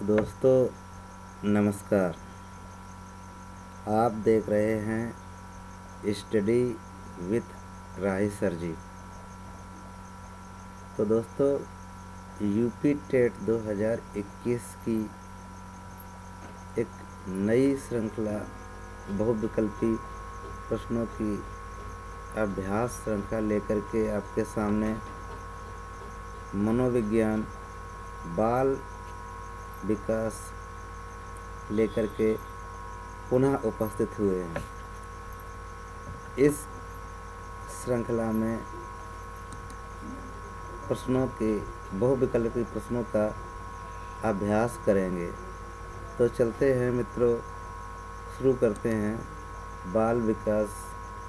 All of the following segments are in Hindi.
दोस्तों नमस्कार। आप देख रहे हैं स्टडी विथ राही सर जी। तो दोस्तों यूपी टेट 2021 की एक नई श्रृंखला बहुविकल्पी प्रश्नों की अभ्यास श्रृंखला लेकर के आपके सामने मनोविज्ञान बाल विकास लेकर के पुनः उपस्थित हुए हैं। इस श्रृंखला में प्रश्नों के बहुविकल्पी प्रश्नों का अभ्यास करेंगे। तो चलते हैं मित्रों, शुरू करते हैं बाल विकास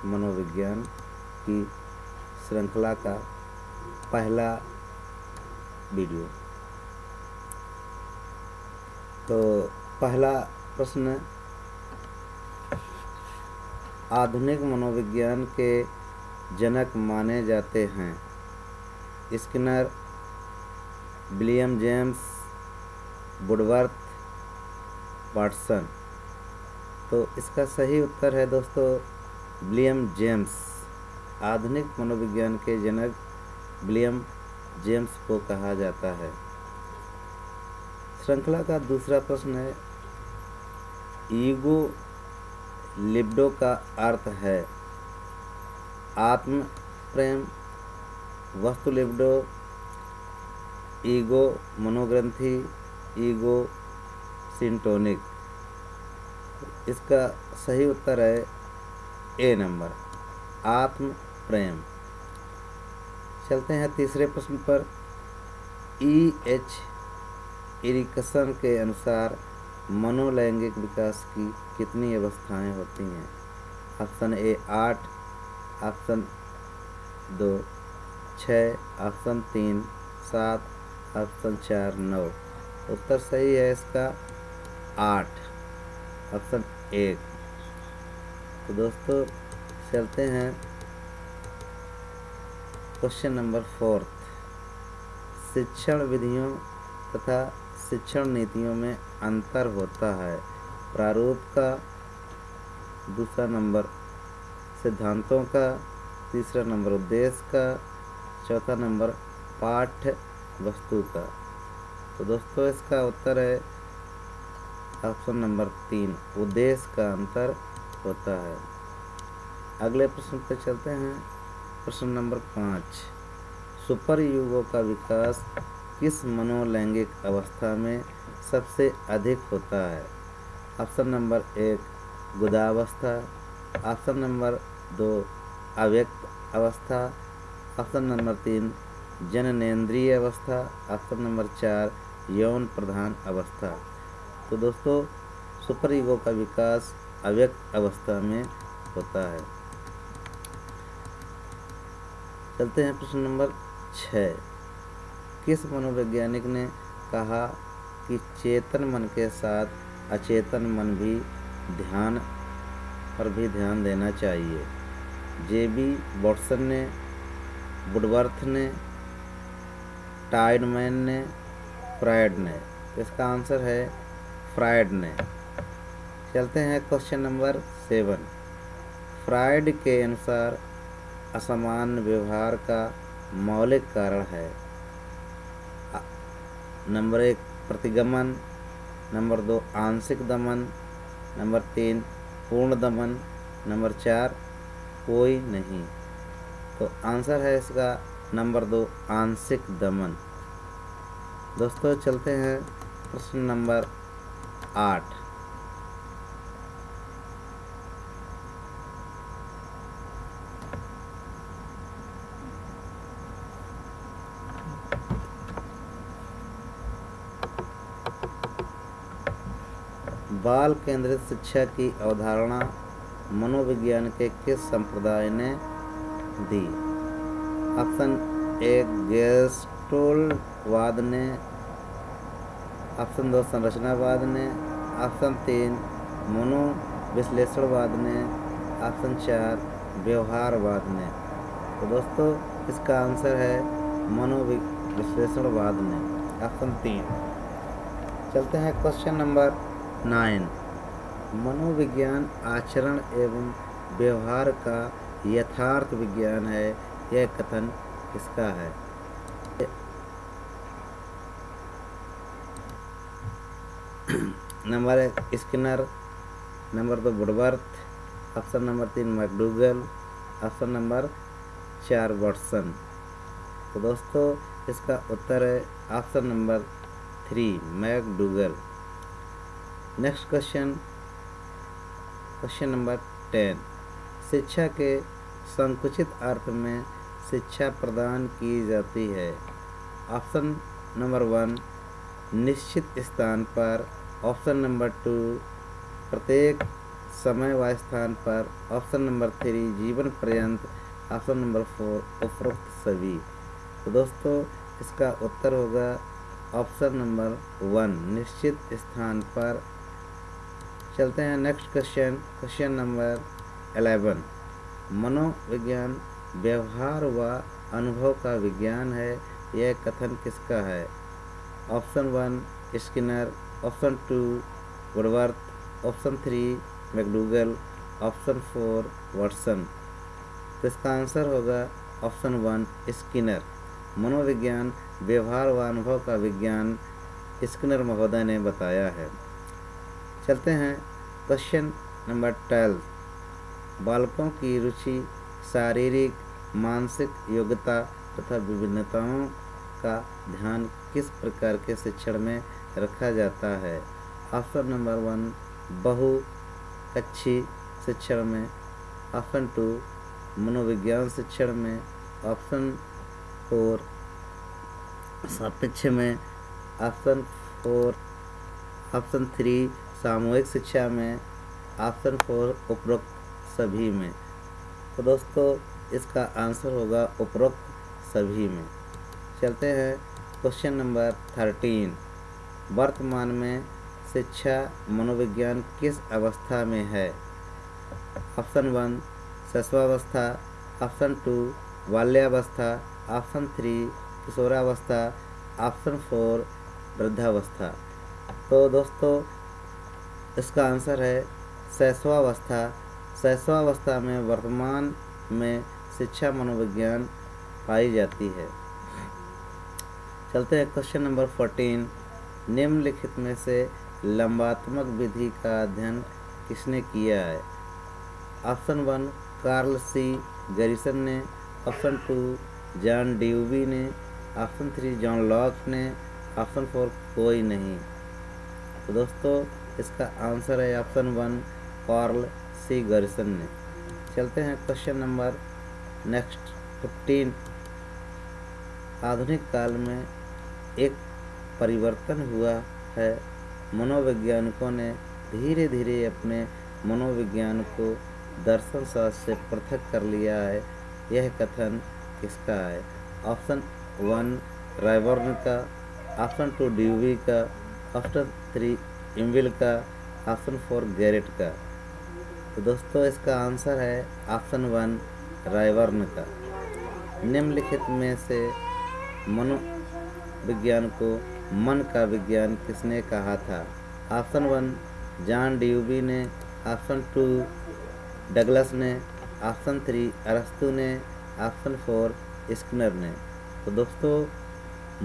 मनोविज्ञान की श्रृंखला का पहला वीडियो। तो पहला प्रश्न, आधुनिक मनोविज्ञान के जनक माने जाते हैं Skinner, William James, Woodworth, Watson. तो इसका सही उत्तर है दोस्तों विलियम जेम्स। आधुनिक मनोविज्ञान के जनक विलियम जेम्स को कहा जाता है। श्रृंखला का दूसरा प्रश्न है, ईगो लिबिडो का अर्थ है आत्म प्रेम, वस्तु लिबिडो, ईगो मनोग्रंथि, ईगो सिंटोनिक। इसका सही उत्तर है ए नंबर, आत्म प्रेम। चलते हैं तीसरे प्रश्न पर। एच एरिकसन के अनुसार मनोलैंगिक विकास की कितनी अवस्थाएं होती हैं? Option A 8, option 2 6, option 3 7, option 4 9। उत्तर सही है इसका 8, ऑप्शन 1। तो दोस्तों चलते हैं क्वेश्चन नंबर 4। शिक्षण विधियों तथा शिक्षण नीतियों में अंतर होता है। प्रारूप का, दूसरा नंबर सिद्धांतों का, तीसरा नंबर उद्देश्य का, चौथा नंबर पाठ्य वस्तु का। तो दोस्तों इसका उत्तर है ऑप्शन नंबर 3, उद्देश्य का अंतर होता है। अगले प्रश्न पर चलते हैं। प्रश्न नंबर 5, सुपर युगों का विकास किस मनोलैंगिक अवस्था में सबसे अधिक होता है? ऑप्शन नंबर 1 गुदावस्था, ऑप्शन नंबर 2 अव्यक्त अवस्था, ऑप्शन नंबर 3 जननेंद्रिय अवस्था, ऑप्शन नंबर 4 यौन प्रधान अवस्था। तो दोस्तों सुपर ईगो का विकास अव्यक्त अवस्था में होता है। चलते हैं प्रश्न नंबर 6। किस मनोवैज्ञानिक ने कहा कि चेतन मन के साथ अचेतन मन भी ध्यान पर भी ध्यान देना चाहिए? जेबी वॉटसन ने, वुडवर्थ ने, टाइडमैन ने, फ्रायड ने। इसका आंसर है फ्रायड ने। चलते हैं क्वेश्चन नंबर 7। फ्रायड के अनुसार असामान्य व्यवहार का मौलिक कारण है। नंबर 1 प्रतिगमन, नंबर 2 आंशिक दमन, नंबर 3 पूर्ण दमन, नंबर 4 कोई नहीं। तो आंसर है इसका नंबर 2 आंशिक दमन। दोस्तों चलते हैं प्रश्न नंबर 8। बाल केंद्रित शिक्षा की अवधारणा मनोविज्ञान के किस संप्रदाय ने दी? ऑप्शन 1 गेस्टोल्टवाद ने, ऑप्शन 2 संरचनावाद ने, ऑप्शन 3 मनोविश्लेषणवाद ने, ऑप्शन 4 व्यवहारवाद ने। तो दोस्तों इसका आंसर है मनोविश्लेषणवाद ने, ऑप्शन 3। चलते हैं क्वेश्चन नंबर 9। मनोविज्ञान आचरण एवं व्यवहार का यथार्थ विज्ञान है, यह कथन किसका है? Number 1 Skinner, number 2 Woodworth, option number 3 McDougall, option number 4 Watson. तो दोस्तों इसका उत्तर है option number 3 McDougall. Next question, question number 10। शिक्षा के संकुचित अर्थ में शिक्षा प्रदान की जाती है। ऑप्शन नंबर 1 निश्चित स्थान पर, ऑप्शन नंबर 2 प्रत्येक समय व स्थान पर, ऑप्शन नंबर 3 जीवन पर्यंत, ऑप्शन नंबर 4 उपरोक्त सभी। तो दोस्तों इसका उत्तर होगा ऑप्शन नंबर 1 निश्चित स्थान पर। चलते हैं नेक्स्ट क्वेश्चन, क्वेश्चन नंबर 11। मनोविज्ञान व्यवहार व अनुभव का विज्ञान है, यह कथन किसका है? Option 1 Skinner, option 2 Woodworth, option 3 McDougall, option 4 Watson. तो इसका आंसर होगा ऑप्शन 1 स्किनर। मनोविज्ञान व्यवहार व अनुभव का विज्ञान स्किनर महोदय ने बताया है। चलते हैं क्वेश्चन नंबर 12। बालकों की रुचि, शारीरिक मानसिक योग्यता तथा विभिन्नताओं का ध्यान किस प्रकार के शिक्षण में रखा जाता है? ऑप्शन नंबर 1 बहुकक्षी शिक्षण में, ऑप्शन 2 मनोविज्ञान शिक्षण में, ऑप्शन 4 सापेक्ष में, ऑप्शन 3 सामूहिक शिक्षा में, ऑप्शन 4 उपरोक्त सभी में। तो दोस्तों इसका आंसर होगा उपरोक्त सभी में। चलते हैं क्वेश्चन नंबर 13। वर्तमान में शिक्षा मनोविज्ञान किस अवस्था में है? ऑप्शन 1 शैशवावस्था, ऑप्शन 2 बाल्यावस्था, ऑप्शन 3 किशोरावस्था, ऑप्शन 4 वृद्धावस्था। तो दोस्तों इसका आंसर है शैशवावस्था। शैशवावस्था में वर्तमान में शिक्षा मनोविज्ञान पाई जाती है। चलते हैं क्वेश्चन नंबर 14। निम्नलिखित में से लंबात्मक विधि का अध्ययन किसने किया है? ऑप्शन 1 कार्ल सी गैरिसन ने, ऑप्शन 2 जॉन ड्यूवी ने, ऑप्शन 3 जॉन लॉक ने, ऑप्शन 4 कोई नहीं। तो दोस्तों इसका आंसर है ऑप्शन 1 कार्ल सी गैरिसन ने। चलते हैं क्वेश्चन नंबर नेक्स्ट 15। आधुनिक काल में एक परिवर्तन हुआ है। मनोवैज्ञानिकों ने धीरे धीरे अपने मनोविज्ञान को दर्शन शास्त्र से पृथक कर लिया है, यह कथन किसका है? ऑप्शन 1 रायबर्न का, ऑप्शन 2 ड्यूवी का, ऑप्शन 3 इम्विल का, ऑप्शन 4 गैरेट का। तो दोस्तों इसका आंसर है ऑप्शन 1 रायबर्न का। निम्नलिखित में से मनोविज्ञान को मन का विज्ञान किसने कहा था? ऑप्शन 1 जॉन ड्यूवी ने, ऑप्शन 2 डगलस ने, ऑप्शन 3 अरस्तु ने, ऑप्शन 4 स्किनर ने। तो दोस्तों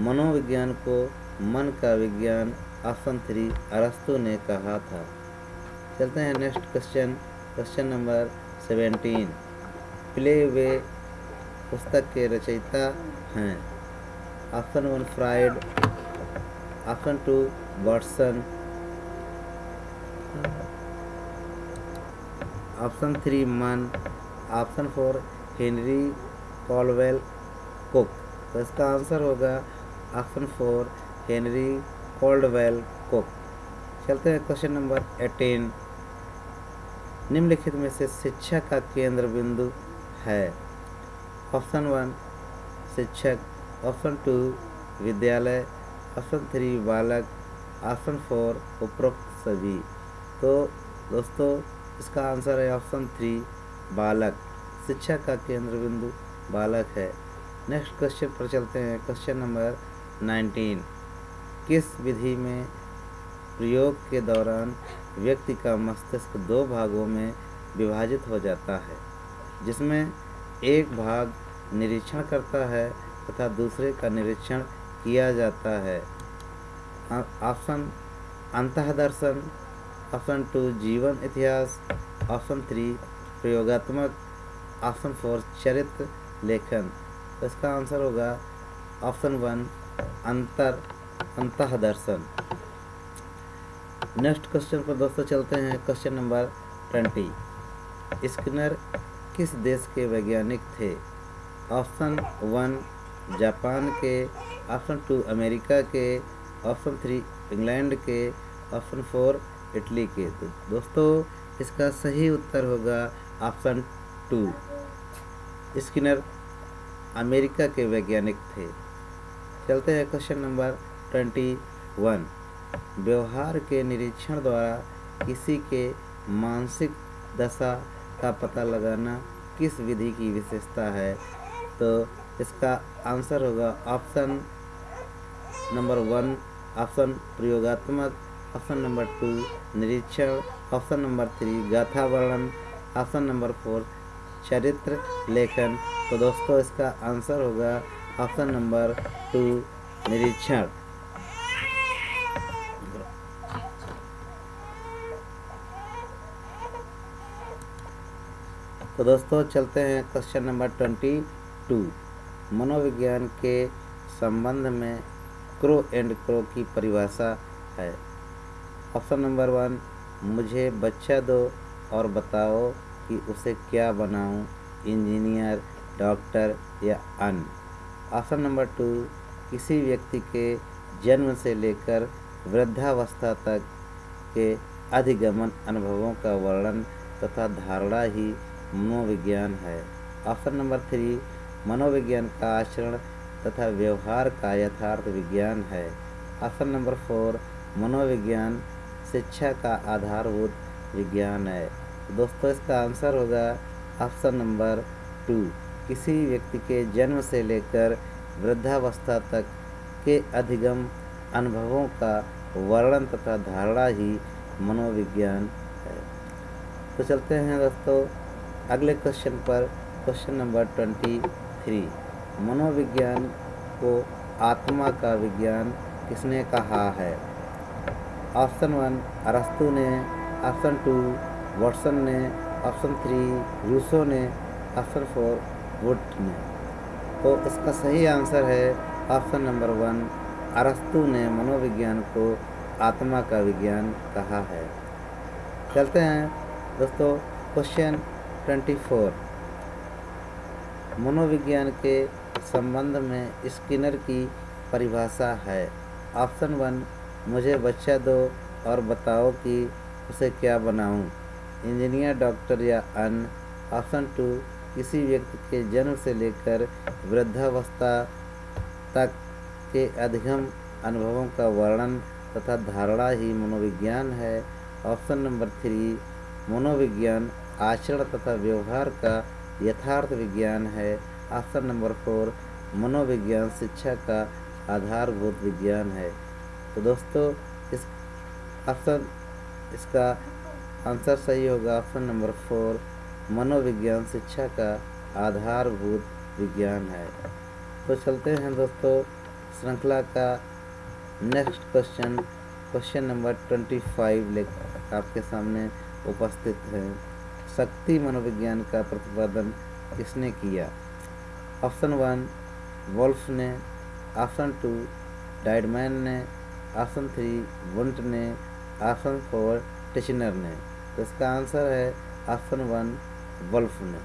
मनोविज्ञान को मन का विज्ञान ऑप्शन 3 अरस्तु ने कहा था। चलते हैं next question, question number 17। Play way पुस्तक के रचयिता हैं? Option 1 fried, option 2 Watson, option 3 मन, ऑप्शन 4 हेनरी कॉलवेल कुक। तो इसका आंसर होगा ऑप्शन 4 हेनरी कॉल्डवेल कुक। चलते हैं क्वेश्चन नंबर 18। निम्नलिखित में से शिक्षा का केंद्र बिंदु है? ऑप्शन 1 शिक्षक, ऑप्शन 2 विद्यालय, ऑप्शन 3 बालक, ऑप्शन 4 उपरोक्त सभी। तो दोस्तों इसका आंसर है ऑप्शन 3 बालक। शिक्षा का केंद्र बिंदु बालक है। नेक्स्ट क्वेश्चन पर चलते हैं, क्वेश्चन नंबर 19। किस विधि में प्रयोग के दौरान व्यक्ति का मस्तिष्क दो भागों में विभाजित हो जाता है, जिसमें एक भाग निरीक्षण करता है तथा दूसरे का निरीक्षण किया जाता है। ऑप्शन अंतःदर्शन, ऑप्शन 2 जीवन इतिहास, ऑप्शन 3 प्रयोगात्मक, ऑप्शन 4 चरित्र लेखन। तो इसका आंसर होगा ऑप्शन 1 अंतःदर्शन। नेक्स्ट क्वेश्चन पर दोस्तों चलते हैं। Question number 20। स्किनर किस देश के वैज्ञानिक थे? ऑप्शन 1 जापान के, ऑप्शन 2 अमेरिका के, ऑप्शन 3 इंग्लैंड के, ऑप्शन 4 इटली के। तो दोस्तों इसका सही उत्तर होगा ऑप्शन 2। स्किनर अमेरिका के वैज्ञानिक थे। चलते हैं क्वेश्चन नंबर 21। व्यवहार के निरीक्षण द्वारा किसी के मानसिक दशा का पता लगाना किस विधि की विशेषता है? तो इसका आंसर होगा ऑप्शन नंबर 1 ऑप्शन प्रयोगात्मक, ऑप्शन नंबर 2 निरीक्षण, ऑप्शन नंबर 3 गाथा वर्णन, ऑप्शन नंबर 4 चरित्र लेखन। तो दोस्तों इसका आंसर होगा ऑप्शन नंबर 2 निरीक्षण। तो दोस्तों चलते हैं क्वेश्चन नंबर 22। मनोविज्ञान के संबंध में क्रो एंड क्रो की परिभाषा है। ऑप्शन नंबर 1 मुझे बच्चा दो और बताओ कि उसे क्या बनाऊं, इंजीनियर, डॉक्टर या अन्य। ऑप्शन नंबर 2 किसी व्यक्ति के जन्म से लेकर वृद्धावस्था तक के अधिगमन अनुभवों का वर्णन तथा धारणा ही मनोविज्ञान है। ऑप्शन नंबर 3 मनोविज्ञान का आचरण तथा व्यवहार का यथार्थ विज्ञान है। ऑप्शन नंबर 4 मनोविज्ञान शिक्षा का आधारभूत विज्ञान है। दोस्तों इसका आंसर होगा ऑप्शन नंबर 2 किसी व्यक्ति के जन्म से लेकर वृद्धावस्था तक के अधिगम अनुभवों का वर्णन तथा धारणा ही मनोविज्ञान है। तो चलते हैं दोस्तों अगले क्वेश्चन पर। Question number 23। मनोविज्ञान को आत्मा का विज्ञान किसने कहा है? ऑप्शन 1 अरस्तु ने, ऑप्शन 2 वाटसन ने, ऑप्शन 3 रूसो ने, ऑप्शन 4 वुड ने। तो इसका सही आंसर है ऑप्शन नंबर 1 अरस्तु ने मनोविज्ञान को आत्मा का विज्ञान कहा है। चलते हैं दोस्तों क्वेश्चन 24। मनोविज्ञान के संबंध में स्किनर की परिभाषा है। ऑप्शन 1 मुझे बच्चा दो और बताओ कि उसे क्या बनाऊं, इंजीनियर, डॉक्टर या अन्य। ऑप्शन 2 किसी व्यक्ति के जन्म से लेकर वृद्धावस्था तक के अधिगम अनुभवों का वर्णन तथा धारणा ही मनोविज्ञान है। ऑप्शन नंबर 3 मनोविज्ञान आचरण तथा व्यवहार का यथार्थ विज्ञान है। ऑप्शन नंबर 4 मनोविज्ञान शिक्षा का आधारभूत विज्ञान है। तो दोस्तों इसका आंसर सही होगा ऑप्शन नंबर 4 मनोविज्ञान शिक्षा का आधारभूत विज्ञान है। तो चलते हैं दोस्तों श्रृंखला का नेक्स्ट क्वेश्चन। क्वेश्चन नंबर 25 लेकर आपके सामने उपस्थित है। शक्ति मनोविज्ञान का प्रतिपादन किसने किया? ऑप्शन 1 वोल्फ ने, ऑप्शन 2 डाइडमैन ने, ऑप्शन 3 वुंट ने, ऑप्शन 4 टिचनर ने। तो इसका आंसर है ऑप्शन 1 वोल्फ ने।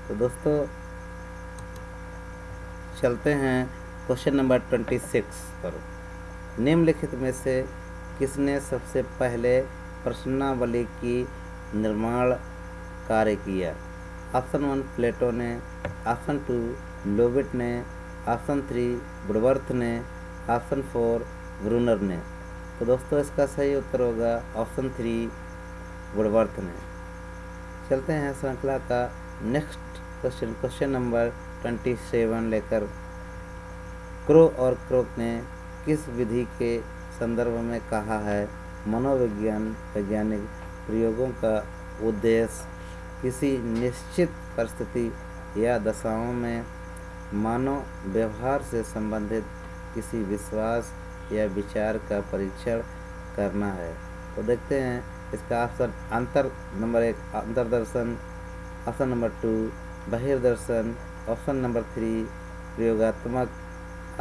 तो दोस्तों चलते हैं क्वेश्चन नंबर 26 पर। निम्नलिखित में से किसने सबसे पहले प्रश्नावली की निर्माण कार्य किया? ऑप्शन 1 प्लेटो ने, ऑप्शन 2 लोबिट ने, ऑप्शन 3 वुडवर्थ ने, ऑप्शन 4 ब्रूनर ने। तो दोस्तों इसका सही उत्तर होगा ऑप्शन 3 वुडवर्थ ने। चलते हैं श्रृंखला का नेक्स्ट क्वेश्चन। क्वेश्चन नंबर 27 लेकर। क्रो और क्रोक ने किस विधि के संदर्भ में कहा है मनोविज्ञान वैज्ञानिक प्रयोगों का उद्देश्य किसी निश्चित परिस्थिति या दशाओं में मानव व्यवहार से संबंधित किसी विश्वास या विचार का परीक्षण करना है। तो देखते हैं इसका ऑप्शन नंबर 1 अंतर्दर्शन, ऑप्शन नंबर 2 बहिर्दर्शन, ऑप्शन नंबर 3 प्रयोगात्मक,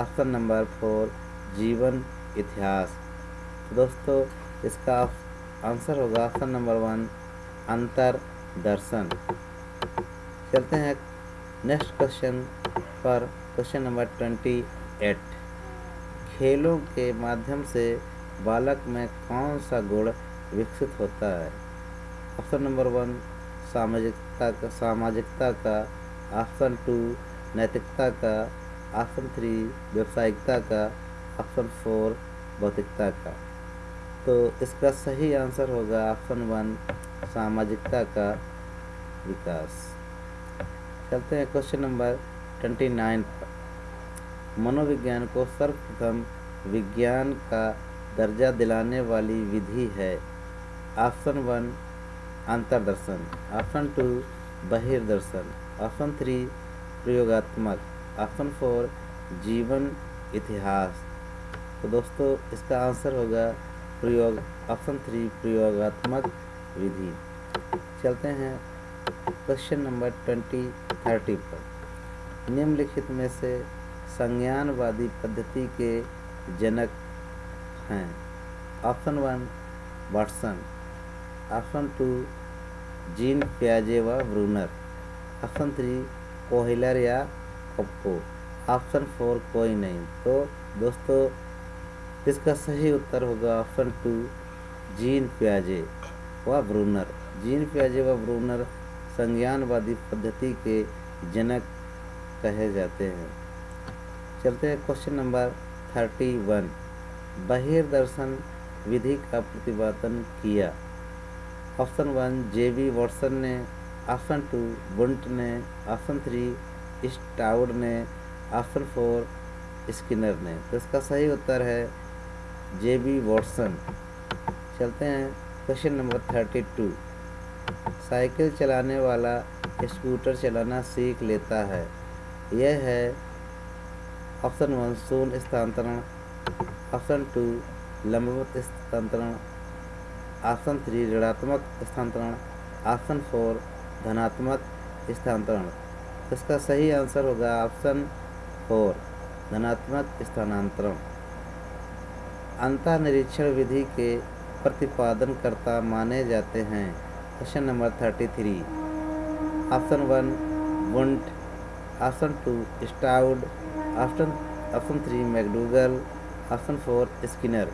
ऑप्शन नंबर 4 जीवन इतिहास। तो दोस्तों इसका आंसर होगा ऑप्शन नंबर 1 अंतर्दर्शन। चलते हैं नेक्स्ट क्वेश्चन पर। क्वेश्चन नंबर 28, खेलों के माध्यम से बालक में कौन सा गुण विकसित होता है? ऑप्शन नंबर 1 सामाजिकता का, ऑप्शन 2 नैतिकता का, ऑप्शन 3 व्यावसायिकता का, ऑप्शन 4 भौतिकता का। तो इसका सही आंसर होगा ऑप्शन 1 सामाजिकता का विकास। चलते हैं क्वेश्चन नंबर 29 पर। मनोविज्ञान को सर्वप्रथम विज्ञान का दर्जा दिलाने वाली विधि है? ऑप्शन 1 अंतर्दर्शन, ऑप्शन 2 बहिर्दर्शन, ऑप्शन 3 प्रयोगात्मक, ऑप्शन 4 जीवन इतिहास। तो दोस्तों इसका आंसर होगा ऑप्शन 3 प्रयोगात्मक विधि। चलते हैं क्वेश्चन नंबर 30 पर। निम्नलिखित में से संज्ञानवादी पद्धति के जनक हैं? ऑप्शन 1 वाटसन, ऑप्शन 2 जीन पियाजे व ब्रूनर, ऑप्शन 3 कोहिलर या कप्को, ऑप्शन 4 कोई नहीं। तो दोस्तों इसका सही उत्तर होगा ऑप्शन 2 जीन पियाजे व ब्रूनर। जीन पियाजे व ब्रूनर संज्ञानवादी पद्धति के जनक कहे जाते हैं। चलते हैं क्वेश्चन नंबर 31। बहिर्दर्शन विधि का प्रतिपादन किया? Option 1 JB. वाटसन ने, ऑप्शन 2 वुंट ने, ऑप्शन 3 स्टाउड ने, ऑप्शन 4 स्किनर ने। तो इसका सही उत्तर है जे.बी. वाटसन। चलते हैं क्वेश्चन नंबर 32। साइकिल चलाने वाला स्कूटर चलाना सीख लेता है? यह है ऑप्शन 1 शून्य स्थानांतरण, ऑप्शन 2 लंबवत स्थानांतरण, ऑप्शन 3 ऋणात्मक स्थानांतरण, ऑप्शन 4 धनात्मक स्थानांतरण। इसका सही आंसर होगा ऑप्शन 4 धनात्मक स्थानांतरण। अंतःनिरीक्षण विधि के प्रतिपादनकर्ता माने जाते हैं? Question number 33। Option 1 Wundt, option 2 Stout, option 3 McDougall, option 4 Skinner.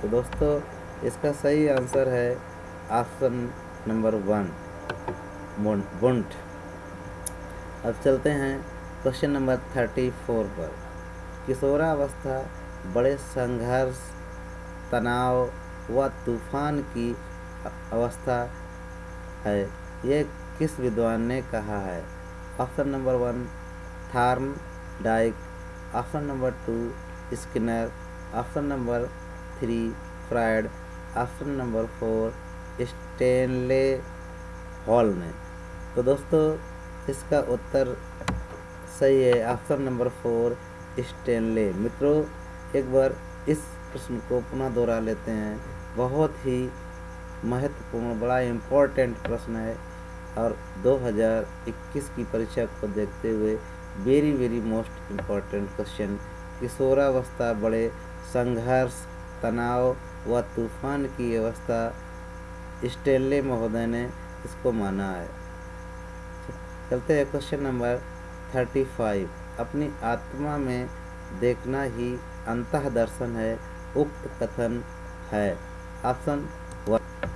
तो दोस्तों इसका सही आंसर है ऑप्शन नंबर 1 वुंट। अब चलते हैं क्वेश्चन नंबर 34 पर। किशोरावस्था बड़े संघर्ष, तनाव व तूफान की अवस्था है, ये किस विद्वान ने कहा है? Option number 1 Thorndike, option number 2 Skinner, option number 3 Freud, option number 4 Stanley Hall ने। तो दोस्तों इसका उत्तर सही है ऑप्शन नंबर 4 स्टेनले। मित्रों एक बार इस प्रश्न को पुनः दोहरा लेते हैं। बहुत ही महत्वपूर्ण बड़ा इम्पोर्टेंट प्रश्न है और 2021 की परीक्षा को देखते हुए वेरी मोस्ट इम्पोर्टेंट क्वेश्चन। किशोरावस्था बड़े संघर्ष, तनाव व तूफान की अवस्था स्टेनले महोदय ने इसको माना है। चलते हैं क्वेश्चन नंबर 35। अपनी आत्मा में देखना ही अंतःदर्शन है, उक्त कथन है? Option 1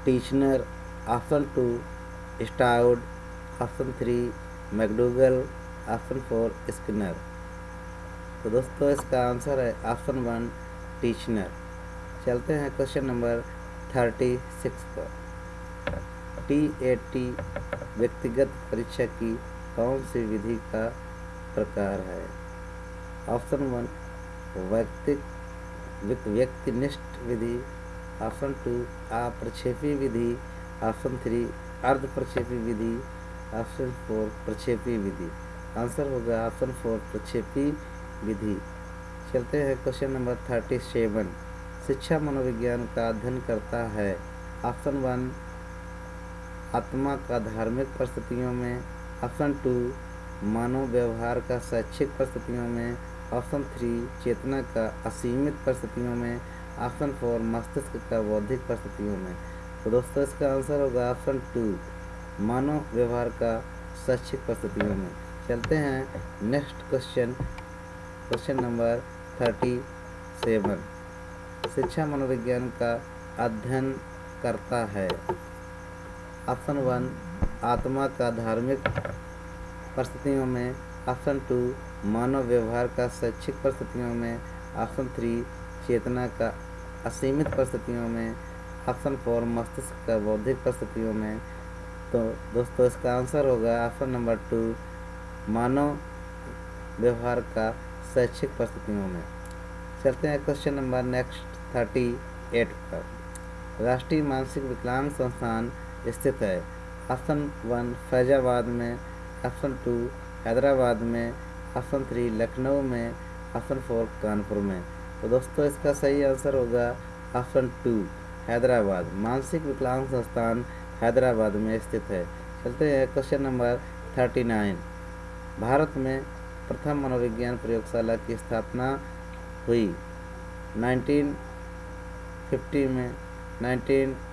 Titchener, option 2 Stout, option 3 McDougall, option 4 Skinner. तो दोस्तों इसका आंसर है ऑप्शन 1 टीचनर। चलते हैं क्वेश्चन नंबर 36 पर। TAT व्यक्तिगत परीक्षा की कौन सी विधि का प्रकार है? ऑप्शन वन व्यक्तिनिष्ठ विधि, ऑप्शन टू अप्रक्षेपी विधि, ऑप्शन थ्री अर्ध प्रक्षेपी विधि, ऑप्शन फोर प्रक्षेपी विधि। आंसर होगा ऑप्शन फोर प्रक्षेपी विधि। चलते हैं क्वेश्चन नंबर 37। शिक्षा मनोविज्ञान का अध्ययन करता है। ऑप्शन वन आत्मा का धार्मिक परिस्थितियों में, ऑप्शन टू मानव व्यवहार का शैक्षिक परिस्थितियों में, ऑप्शन थ्री चेतना का असीमित परिस्थितियों में, ऑप्शन फोर मस्तिष्क का बौद्धिक परिस्थितियों में। तो दोस्तों इसका आंसर होगा ऑप्शन टू मानव व्यवहार का शैक्षिक परिस्थितियों में। चलते हैं नेक्स्ट क्वेश्चन, क्वेश्चन नंबर 37। शिक्षा मनोविज्ञान का अध्ययन करता है। ऑप्शन वन आत्मा का धार्मिक परिस्थितियों में, ऑप्शन टू मानव व्यवहार का शैक्षिक परिस्थितियों में, ऑप्शन थ्री चेतना का असीमित परिस्थितियों में, ऑप्शन फोर मस्तिष्क का बौद्धिक परिस्थितियों में। तो दोस्तों इसका आंसर होगा ऑप्शन नंबर टू मानव व्यवहार का शैक्षिक परिस्थितियों में। चलते हैं क्वेश्चन नंबर नेक्स्ट 38 पर। राष्ट्रीय मानसिक विकलांग संस्थान स्थित है। ऑप्शन वन फैजाबाद में, ऑप्शन टू हैदराबाद में, ऑप्शन थ्री लखनऊ में, ऑप्शन फोर कानपुर में। तो दोस्तों इसका सही आंसर होगा ऑप्शन टू हैदराबाद। मानसिक विकलांग संस्थान हैदराबाद में स्थित है। चलते हैं क्वेश्चन नंबर 39। भारत में प्रथम मनोविज्ञान प्रयोगशाला की स्थापना हुई 1950 में,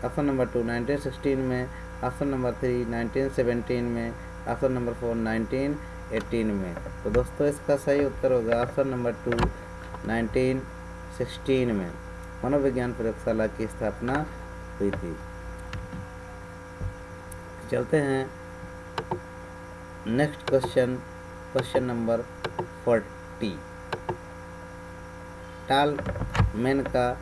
ऑप्शन नंबर टू 1916 में, ऑप्शन नंबर थ्री 1917 में, ऑप्शन नंबर फोर 1918 में। तो दोस्तों इसका सही उत्तर होगा ऑप्शन नंबर टू 1916 में मनोविज्ञान प्रयोगशाला की स्थापना हुई थी। चलते हैं नेक्स्ट क्वेश्चन, क्वेश्चन नंबर 40। टालमैन का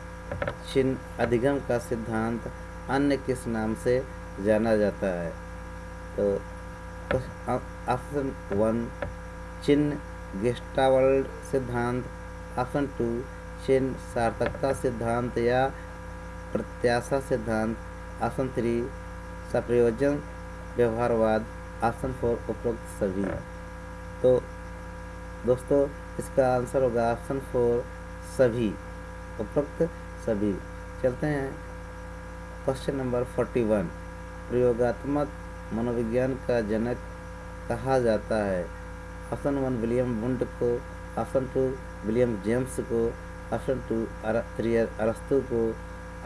चिन्ह अधिगम का सिद्धांत अन्य किस नाम से जाना जाता है? तो ऑप्शन वन चिन्ह गेस्टाल्ट सिद्धांत, ऑप्शन टू चिन्ह सार्थकता सिद्धांत या प्रत्याशा सिद्धांत, ऑप्शन थ्री सप्रयोजन व्यवहारवाद, ऑप्शन फोर उपरोक्त सभी। तो दोस्तों इसका आंसर होगा ऑप्शन फोर सभी, उपरोक्त सभी। चलते हैं क्वेश्चन नंबर 41। प्रयोगात्मक मनोविज्ञान का जनक कहा जाता है। ऑप्शन वन विलियम वुंट को, ऑप्शन टू विलियम जेम्स को, ऑप्शन टू थ्री अरस्तु को,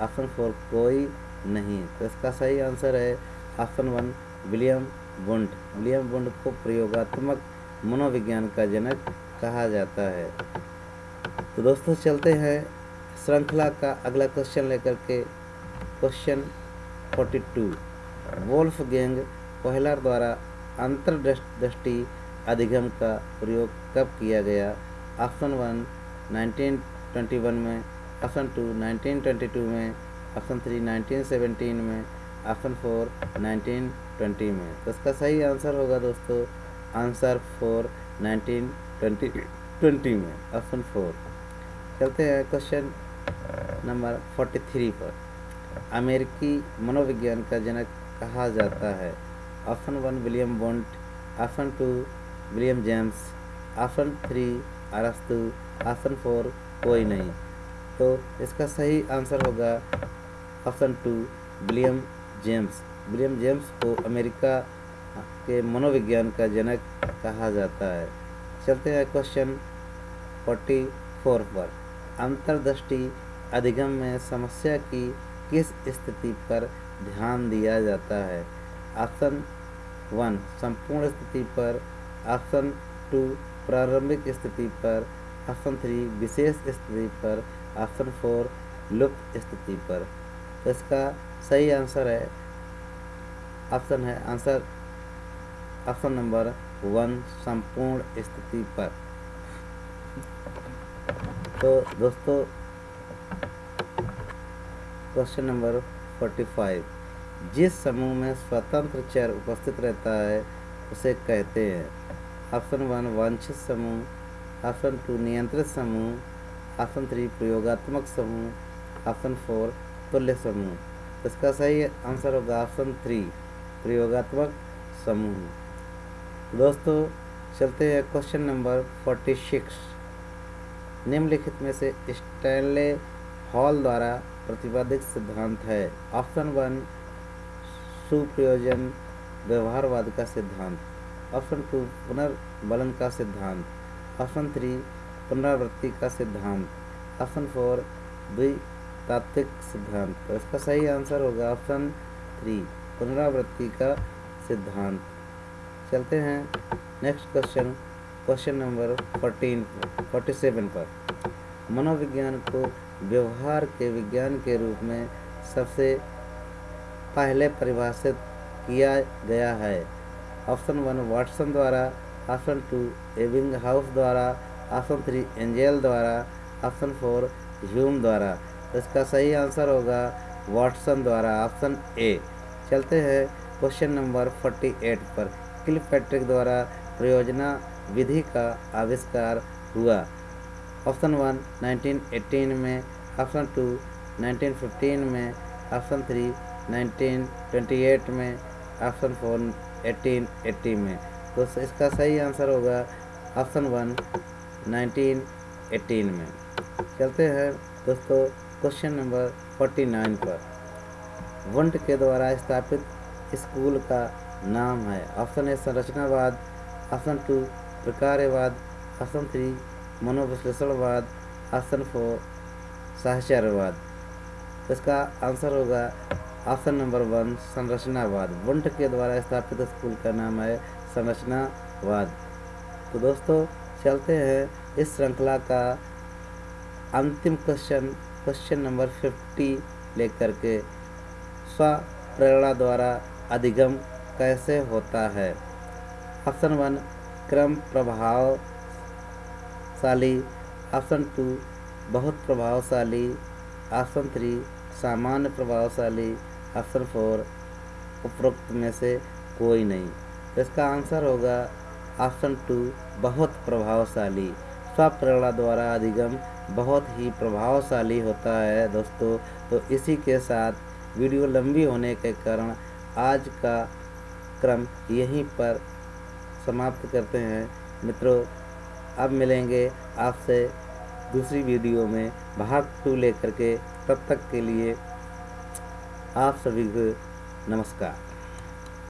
ऑप्शन फोर कोई नहीं। तो इसका सही आंसर है option one William won't. William Wundt को प्रयोगात्मक मनोविज्ञान का जनक कहा जाता है। तो दोस्तों चलते हैं श्रृंखला का अगला क्वेश्चन लेकर के, क्वेश्चन 42। वोल्फगैंग कोहलर द्वारा अंतर्दृष्टि अधिगम का प्रयोग कब किया गया? ऑप्शन वन 1921 में, ऑप्शन टू 1922 में, ऑप्शन थ्री 1917 में, ऑप्शन फोर 1920 में। तो इसका सही आंसर होगा दोस्तों आंसर फोर 1920 में, ऑप्शन फोर। चलते हैं क्वेश्चन नंबर 43 पर। अमेरिकी मनोविज्ञान का जनक कहा जाता है। Option one William Wundt, option two William James, option three अरस्तु, ऑप्शन फोर कोई नहीं। तो इसका सही आंसर होगा option two William James. William James को अमेरिका के मनोविज्ञान का जनक कहा जाता है। चलते हैं क्वेश्चन 44 पर। अंतर्दृष्टि अधिगम में समस्या की किस स्थिति पर ध्यान दिया जाता है? ऑप्शन वन संपूर्ण स्थिति पर, ऑप्शन टू प्रारंभिक स्थिति पर, ऑप्शन थ्री विशेष स्थिति पर, ऑप्शन फोर लुप्त स्थिति पर। तो इसका सही आंसर है ऑप्शन नंबर वन संपूर्ण स्थिति पर। तो दोस्तों क्वेश्चन नंबर 45। जिस समूह में स्वतंत्र चर उपस्थित रहता है उसे कहते हैं। ऑप्शन वन वांछित समूह, ऑप्शन 2 नियंत्रित समूह, ऑप्शन 3 प्रयोगात्मक समूह, ऑप्शन 4 तुल्य समूह। इसका सही आंसर होगा ऑप्शन 3 प्रयोगात्मक समूह। दोस्तों चलते हैं क्वेश्चन नंबर 46। निम्नलिखित में से स्टैनले हॉल द्वारा प्रतिपादित सिद्धांत है। ऑप्शन 1 सुप्रयोजन व्यवहारवाद का सिद्धांत, ऑप्शन 2 पुनर्बलन का सिद्धांत, ऑप्शन 3 पुनरावृत्ति का सिद्धांत, ऑप्शन 4 द्वितात्विक सिद्धांत। तो इसका सही आंसर होगा ऑप्शन 3 पुनरावृत्ति का सिद्धांत। चलते हैं नेक्स्ट क्वेश्चन, क्वेश्चन नंबर 47 पर। मनोविज्ञान को व्यवहार के विज्ञान के रूप में सबसे पहले परिभाषित किया गया है। ऑप्शन 1 वाटसन द्वारा, ऑप्शन 2 एबिंगहाउस द्वारा, ऑप्शन 3 एंजेल द्वारा, ऑप्शन 4 ह्यूम द्वारा। तो इसका सही आंसर होगा वाटसन द्वारा, ऑप्शन ए। चलते हैं क्वेश्चन नंबर 48 पर। किलपैट्रिक द्वारा प्रयोजना विधि का आविष्कार हुआ। ऑप्शन 1 1918 में, ऑप्शन 2 1915 में, ऑप्शन 3 1928 में, ऑप्शन 4 1880 में। तो इसका सही आंसर होगा ऑप्शन 1 1918 में। चलते हैं दोस्तों क्वेश्चन नंबर 49 पर। वुंट के द्वारा स्थापित स्कूल का नाम है। ऑप्शन ए संरचनावाद, ऑप्शन 2 प्रकार्यवाद, ऑप्शन 3 मनोविश्लेषणवाद, ऑप्शन 4 साहचर्यवाद। इसका आंसर होगा ऑप्शन नंबर 1 संरचनावाद। वुंट के द्वारा स्थापित स्कूल का नाम है संरचनावाद। तो दोस्तों चलते हैं इस श्रृंखला का अंतिम क्वेश्चन नंबर 50 लेकर के। स्वप्रेरणा द्वारा अधिगम कैसे होता है। ऑप्शन 1 क्रम प्रभावशाली, ऑप्शन 2 बहुत प्रभावशाली, ऑप्शन 3 सामान्य प्रभावशाली, ऑप्शन 4 उपरोक्त में से कोई नहीं। तो इसका आंसर होगा ऑप्शन 2 बहुत प्रभावशाली। स्वप्रेरणा द्वारा अधिगम बहुत ही प्रभावशाली होता है दोस्तों। तो इसी के साथ वीडियो लंबी होने के कारण आज का क्रम यहीं पर समाप्त करते हैं मित्रों। अब मिलेंगे आपसे दूसरी वीडियो में भाग 2 लेकर के। तब तक के लिए आप सभी को नमस्कार।